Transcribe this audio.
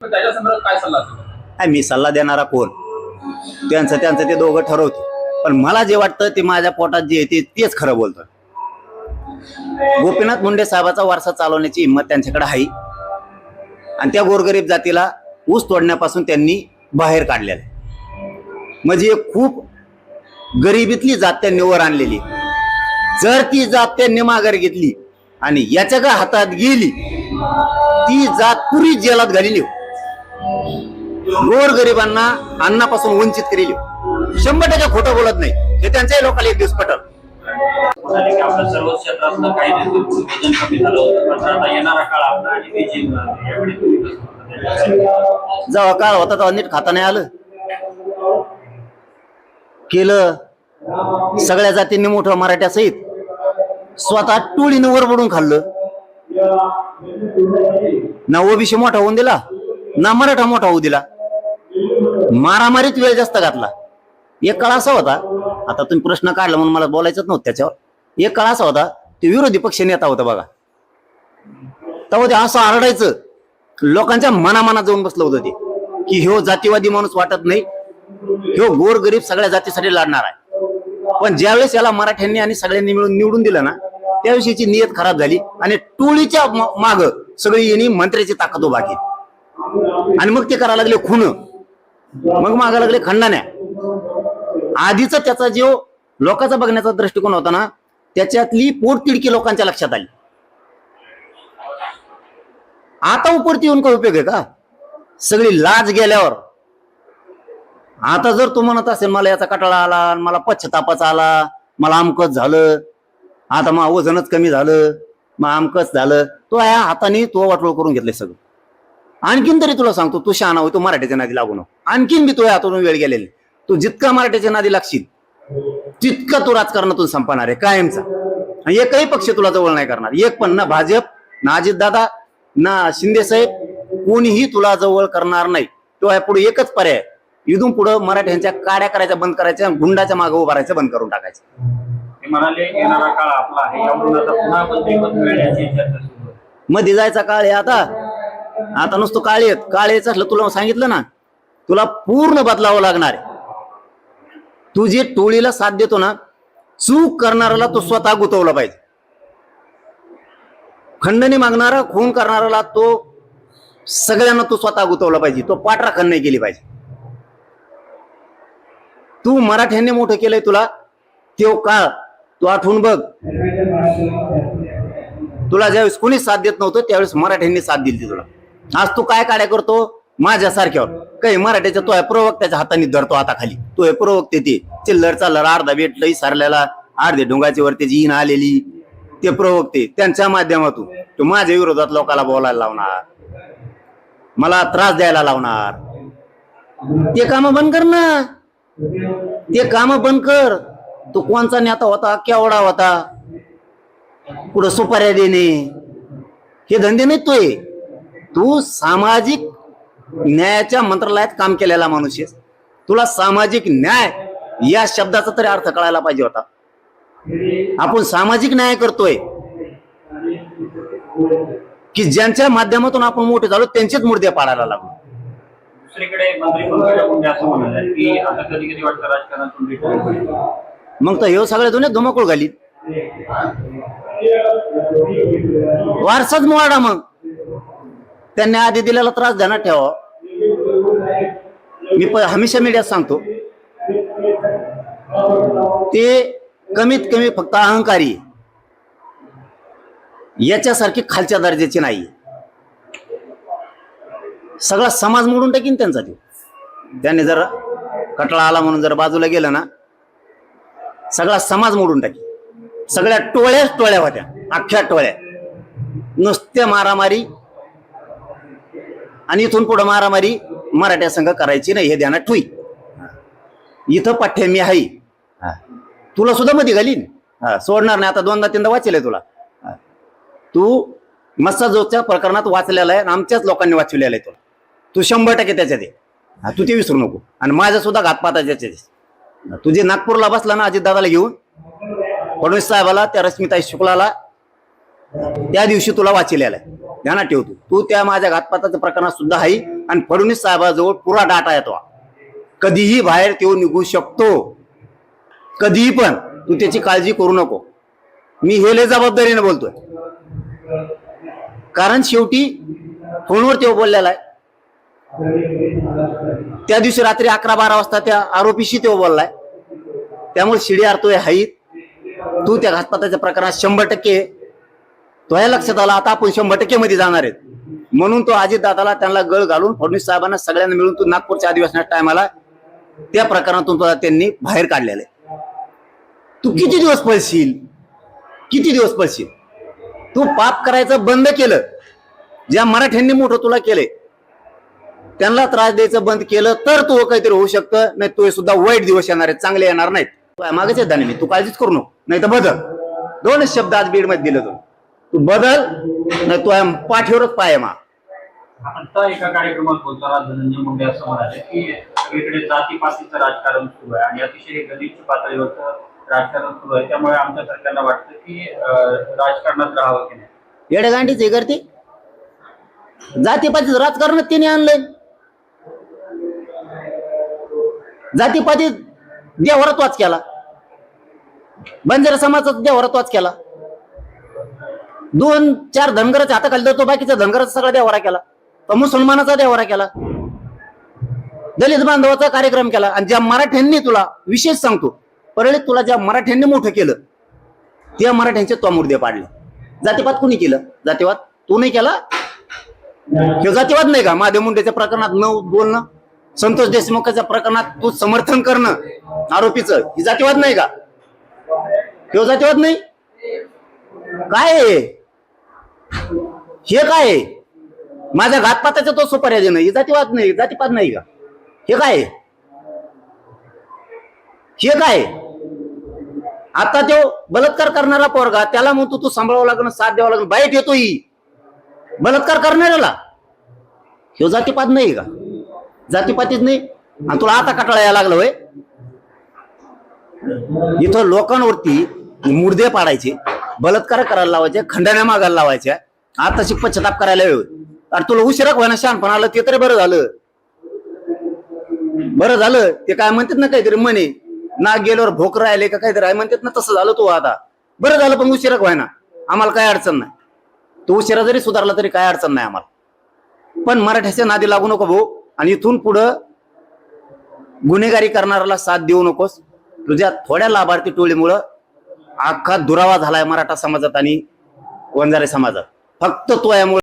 त्याच्या संदर्भात काय सल्ला असेल? मी सल्ला देणारा कोण, त्यांचं ते दोघं ठरवते. पण मला जे वाटतं ते माझ्या पोटात जे येते तेच खरं बोलतं. गोपीनाथ मुंडे साहेबाचा वारसा चालवण्याची हिंमत त्यांच्याकडे आहे आणि त्या गोरगरीब जातीला ऊस तोडण्यापासून त्यांनी बाहेर काढलेलं आहे. म्हणजे खूप गरिबीतली जात त्यांनी वर आणलेली. जर ती जात त्यांनी माघार घेतली आणि याच्या का हातात गेली ती जात पुरी जेलात घालेली, गोरगरिबांना अन्नापासून वंचित केलेली. 100% खोटं बोलत नाही, हे त्यांच्याही लोकांना एक दिवस पटल. आपलं सर्व क्षेत्रातलं काही वजन कमी झालं होतं, पण आता येणारा काळ आपला आणि बीजेपी यावेळी तुम्ही कसं म्हणता? जेव्हा काळ होता तेव्हा नीट खाता नाही आलं. केलं सगळ्या जातींनी मोठं मराठ्यासहित स्वतः टोळीनं वरबडून खाल्लं. ना ओबीसी मोठा होऊन दिला ना मराठा मोठा होऊ दिला. मारामारीत वेळ जास्त घातला. एक काळ असा होता, आता तुम्ही प्रश्न काढला म्हणून मला बोलायचंच नव्हतं त्याच्यावर. एक काळ असा होता ते विरोधी पक्ष नेता होता बघा, तेव्हा ते असं आरडायचं लोकांच्या मनामनात जाऊन बसलं होतं ते की ह्यो जातीवादी माणूस वाटत नाही, ह्यो गोरगरीब सगळ्या जातीसाठी लढणार आहे. पण ज्यावेळेस याला मराठ्यांनी आणि सगळ्यांनी मिळून निवडून दिलं ना त्याविषयीची नियत खराब झाली आणि टोळीच्या माग सगळी यांनी मंत्र्याची ताकद उभा केली आणि मग ते करायला लागले खून, मग मागा लागले खंडाण्या. आधीच त्याचा जो लोकांचा बघण्याचा दृष्टिकोन होता ना त्याच्यातली पोटतिडकी लोकांच्या लक्षात आली. आता उपरती येऊन काय उपयोग आहे का? सगळी लाज गेल्यावर आता जर तू म्हणत असेल मला याचा कटाळा आला, मला पश्चातापाच आला, मला अमकच झालं, आता मग वजनच कमी झालं, मग अमकच झालं, तो या हाताने तो वाटोळ करून घेतलंय सगळं. आणखीन तरी तुला सांगतो तू शहाणा होय, तू मराठीच्या नादी लागू नको. आणखीन मी तुझ्या हातून वेळ गेलेली. तू जितका मराठीच्या नादी लागशील तितका तू राजकारणातून संपणार आहे कायमचा. एकही पक्ष तुला जवळ नाही करणार, एक पण, ना भाजप ना अजितदादा ना शिंदे साहेब, कोणीही तुला जवळ करणार नाही. तो पुढे एकच पर्याय, इथून पुढे मराठ्यांच्या काड्या करायच्या बंद करायच्या, गुंडाच्या मागे उभारायचं बंद करून टाकायचं. ते म्हणाले येणारा काळ आपला आहे, यावरून आता पुन्हा मंत्रिपद मिळण्याची चर्चा सुरू आहे. मध्ये जायचा काळ आहे आता. आता नुसतं काळ येत असलं तुला सांगितलं ना, तुला पूर्ण बदलावं लागणार आहे. तू जे टोळीला साथ देतो ना, चूक करणाऱ्याला तो स्वतः गुतवला पाहिजे. खंडणी मागणारा खून करणाऱ्याला तो सगळ्यांना तो स्वतः गुतवला पाहिजे, तो पाठराखण नाही केली पाहिजे. तू मराठ्यांनी मोठं केलंय तुला, तो काळ तू आठवून बघ. तुला ज्यावेळेस कोणीच साथ देत नव्हतं त्यावेळेस मराठ्यांनी साथ दिली तुला. आज तू काय काड्या करतो माझ्यासारख्यावर, काही मराठ्याच्या तो प्रवक्त्याच्या हाताने धरतो आता खाली. तो प्रवक्ते ते चिल्लर चालर अर्धा भेटलंय सारल्याला, अर्धे ढोंगाची वर त्याची इन आलेली, ते प्रवक्ते त्यांच्या माध्यमातून तू माझ्या विरोधात लोकांना बोलायला लावणार, मला त्रास द्यायला लावणार. ते काम बंद कर ना, ते काम बंद कर. तू कोणचा नेता होता, केवढा होता, पुढं सुपाऱ्या देणे हे धंदे नाही तोय. तू सामाजिक न्यायाच्या मंत्रालयात काम केलेला माणूस आहेस. तुला सामाजिक न्याय या शब्दाचा तरी अर्थ कळायला पाहिजे होता. आपण सामाजिक न्याय करतोय की ज्यांच्या माध्यमातून आपण मोठे झालो त्यांचेच मुर्दे पाडायला लागलो. दुसरीकडे मंत्री पंकजा मुंडे असं म्हणाले की आता कधी कधी वाटतं राजकारणातून रिटायर होईल. मग तर हे सगळ्या दुनियेत धुमाकूळ घाली, वारसाच मोडा. मग त्यांनी आधी दिलेला त्रास ध्यानात ठेवा. मी हमेशा मीडियात सांगतो ते कमीत कमी फक्त अहंकारी, याच्यासारखी खालच्या दर्जाची नाही. सगळा समाज मोडून टाकीन त्यांचा. त्याने जर कटळा आला म्हणून जर बाजूला गेलं ना सगळा समाज मोडून टाकी. सगळ्या टोळ्या होत्या, अख्ख्या टोळ्या, नुसत्या मारामारी. आणि इथून पुढे मारामारी मराठ्या संघ करायची नाही हे ध्यानात ठेवी. इथं पाठ्य मी आहे, तुला सुद्धा मध्ये घालीन, सोडणार नाही. आता 2दा-3दा वाचलंय तुला. तू मस्साजोगच्या प्रकरणात वाचलेला आहे, आमच्याच लोकांनी वाचवलेला आहे तुला. तू 100% त्याच्यात आहे, तू ते विसरू नको. आणि माझ्या सुद्धा घातपाताच्या तुझे नागपूरला बसला ना अजितदादाला घेऊन, फडणवीस साहेबाला, त्या रश्मिताई शुक्लाला, त्या दिवशी तुला वाचलेला आहे, ध्यानात ठेवतो. तू त्या माझ्या घातपाताच्या प्रकरणात सुद्धा आहे आणि फडणवीस साहेबाजवळ पुरा डाटा येतो, कधीही बाहेर तो निघू शकतो, कधीही पण. तू त्याची काळजी करू नको. मी हे लय जबाबदारीने बोलतोय, कारण शेवटी फोनवर तो बोललेला आहे. त्या दिवशी रात्री 11-12 वाजता त्या आरोपीशी तो बोललाय. त्यामुळे शिडी आरतोय हाई. तू त्या घातपाताच्या प्रकरणात 100% तो या लक्षात आला. आता आपण 100% मध्ये जाणार आहेत, म्हणून तो अजितदादाला त्यांना गळ घालून फडणवीस साहेबांना सगळ्यांना मिळून तू नागपूरच्या अधिवेशनाच्या टायमाला त्या प्रकरणातून तुला त्यांनी बाहेर काढलेलं आहे. तू किती दिवस पळशील, किती दिवस पळशील? तू पाप करायचं बंद केलं, ज्या मराठ्यांनी मोठं तुला केलंय त्यांना त्रास द्यायचं बंद केलं तर तू काहीतरी होऊ शकतं. नाही तू सुद्धा वाईट दिवस येणार आहेत, चांगले येणार नाहीत. मागेच येत मी, तू काळजीच करू नको. नाही तर बदल. 2 शब्द आज बीड मध्ये दिलं तू बदल, नाही तू पाठीवरच पाय मा. आपण तर एका कार्यक्रमात बोलताना धनंजय मुंडे असं म्हणाले की सगळीकडे जातीपातीचं राजकारण सुरू आहे आणि अतिशय गलिच्छ पातळीवरचं राजकारण सुरू आहे, त्यामुळे आमच्या सरकारला वाटतं की राजकारणात राहावं की नाही. येडेगांडीच हे करते. जातीपातीचं राजकारण तिने आणलंय. जातीपाती देवारात वाच केला, बंजारा समाजाचा देवारात वाच केला. 2-4 धनगराच्या हाताखाली तर तो बाकीचा धनगराचा सगळा देवारा केला, तो मुसलमानाचा देवारा केला, दलित बांधवाचा कार्यक्रम केला. आणि ज्या मराठ्यांनी तुला विशेष सांगतो, परळीत तुला ज्या मराठ्यांनी मोठं केलं त्या मराठ्यांचे तो मुर्दे पाडले. जातीपात कुणी केलं? जातीवाद तू नाही केला. हे जातीवाद नाही का? महादेव मुंडेच्या प्रकरणात न बोलणं, संतोष देशमुखाच्या प्रकरणात तू समर्थन करणं आरोपीचं, ही जातीवाद नाही का? हे जातीवाद नाही. काय आहे हे? काय आहे? माझ्या घातपाताचा तो सुपारी देणं, ही जातीवाद नाही, जातीपात नाही का? हे काय आहे? हे काय? आता तो बलात्कार करणारा पोरगा, त्याला म्हणतो तू सांभाळावं लागणं, साथ द्यावं लागणं, बाईट येतो ही बलात्कार करणाऱ्याला. हे जातीपात नाही का? जातीपातीच नाही. आणि तुला आता कटाळा यायला लागला होय? इथं लोकांवरती मुर्दे पाडायचे, बलात्कार करायला लावायचे, खंडण्या मागायला लावायच्या, आता तशी पश्चाताप करायला वेळ. अरे तुला उशिरा व्हायना शहाणपण आलं ते तरी बरं झालं. बरं झालं ते काय म्हणतात ना, काहीतरी म्हणे नाग गेल्यावर भोक राहिले का काहीतरी आहे म्हणतात ना, तसं झालं. तू आता बरं झालं, पण उशिरा व्हायना. आम्हाला काय अडचण नाही, तू उशिरा जरी सुधारला तरी काय अडचण नाही आम्हाला. पण मराठ्याच्या नादी लागू नको भाऊ, आणि इथून पुढं गुन्हेगारी करणाऱ्याला साथ देऊ नकोस. तुझ्या थोड्या लाभार्थी टोळीमुळं अख्खा दुरावा झालाय मराठा समाजात आणि वंजारी समाजात. फक्त तो यामुळे